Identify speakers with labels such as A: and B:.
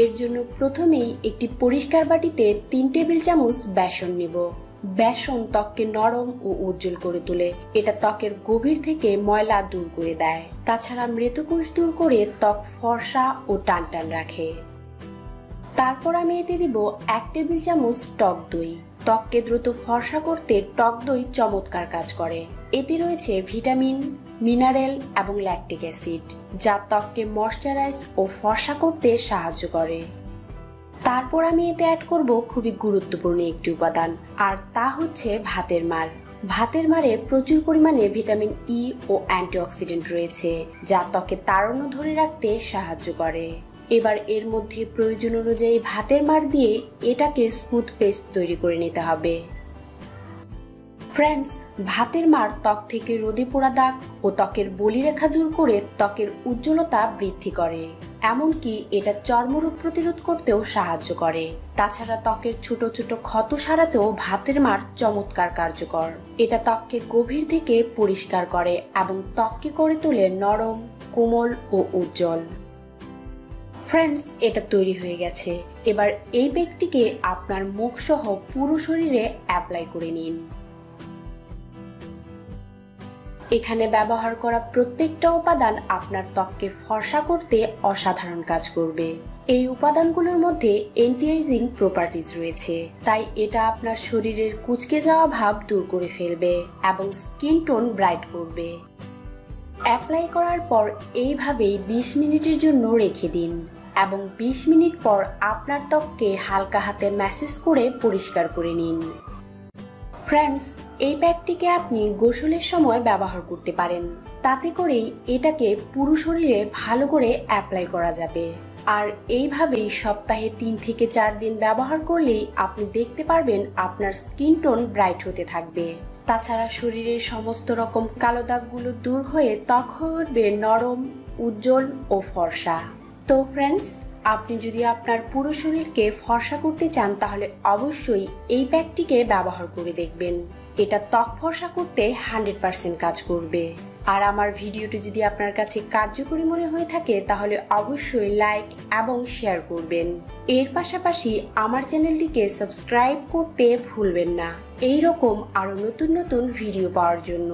A: এর জন্য প্রথমেই একটি পরিষ্কার বাটিতে 3 টেবিল চামচ বেসন নিব। বেসন ত্বককে নরম ও উজ্জ্বল করে তোলে। এটা ত্বকের গভীর থেকে ময়লা দূর করে দেয়। তাছাড়া মৃতকোষ দূর করে ত্বক ফর্সা ও টানটান রাখে। তারপর আমি এতে দিব 1 টেবিল চামচ টক দই। ত্বককে দ্রুত ফর্সা করতে টক দই চমৎকার কাজ করে। এতে রয়েছে ভিটামিন, মিনারেল এবং ল্যাকটিক অ্যাসিড, যা ত্বককে ময়শ্চারাইজ ও ফর্সা করতে সাহায্য করে। তারপর আমি এতে অ্যাড করব খুবই গুরুত্বপূর্ণ একটি উপাদান, আর তা হচ্ছে ভাতের মাড়। ভাতের মাড়ে প্রচুর পরিমাণে ভিটামিন ই ও অ্যান্টিঅক্সিডেন্ট রয়েছে, যা ত্বকে তারুণ্য ধরে রাখতে সাহায্য করে। এবার এর মধ্যে প্রয়োজন অনুযায়ী ভাতের মাড় দিয়ে এটাকে স্মুথ পেস্ট তৈরি করে নিতে হবে। ফ্রেন্ডস, ভাতের মাড় ত্বক থেকে রোদে পোড়া দাগ ও ত্বকের বলিরেখা দূর করে ত্বকের উজ্জ্বলতা বৃদ্ধি করে। এমনকি এটা চর্মরোগ প্রতিরোধ করতেও সাহায্য করে। তাছাড়া ত্বকের ছোট ছোট ক্ষত সারাতেও ভাতের মাড় চমৎকার কার্যকর। এটা ত্বককে গভীর থেকে পরিষ্কার করে এবং ত্বককে করে তোলে নরম, কোমল ও উজ্জ্বল। ফ্রেন্ডস, এটা তৈরি হয়ে গেছে। এবার এই প্যাকটিকে আপনার মুখ সহ পুরো শরীরে অ্যাপ্লাই করে নিন। এখানে ব্যবহার করা প্রত্যেকটা উপাদান আপনার ত্বককে ফর্সা করতে অসাধারণ কাজ করবে। এই উপাদানগুলোর মধ্যে অ্যান্টি এজিং প্রপার্টিজ রয়েছে, তাই এটা আপনার শরীরের কুঁচকে যাওয়া ভাব দূর করে ফেলবে এবং স্কিন টোন ব্রাইট করবে। অ্যাপ্লাই করার পর এইভাবেই 20 মিনিটের জন্য রেখে দিন এবং 20 মিনিট পর আপনার ত্বককে হালকা হাতে ম্যাসেজ করে পরিষ্কার করে নিন। ফ্রেন্ডস, এই প্যাকটিকে আপনি গোসলের সময় ব্যবহার করতে পারেন। তাতে করেই এটাকে পুরো শরীরে ভালো করে অ্যাপ্লাই করা যাবে। আর এইভাবেই সপ্তাহে 3 থেকে 4 দিন ব্যবহার করলেই আপনি দেখতে পারবেন আপনার স্কিন টোন ব্রাইট হতে থাকবে। তাছাড়া শরীরের সমস্ত রকম কালো দাগগুলো দূর হয়ে ত্বক হয়ে উঠবে নরম, উজ্জ্বল ও ফর্সা। তো ফ্রেন্ডস, আপনি যদি আপনার পুরো শরীরকে ফর্সা করতে চান তাহলে অবশ্যই এই প্যাকটিকে ব্যবহার করে দেখবেন। এটা ত্বক ফর্সা করতে 100% কাজ করবে। আর আমার ভিডিওটি যদি আপনার কাছে কার্যকরী মনে হয়ে থাকে তাহলে অবশ্যই লাইক এবং শেয়ার করবেন। এর পাশাপাশি আমার চ্যানেলটিকে সাবস্ক্রাইব করতে ভুলবেন না, এই রকম আরো নতুন নতুন ভিডিও পাওয়ার জন্য।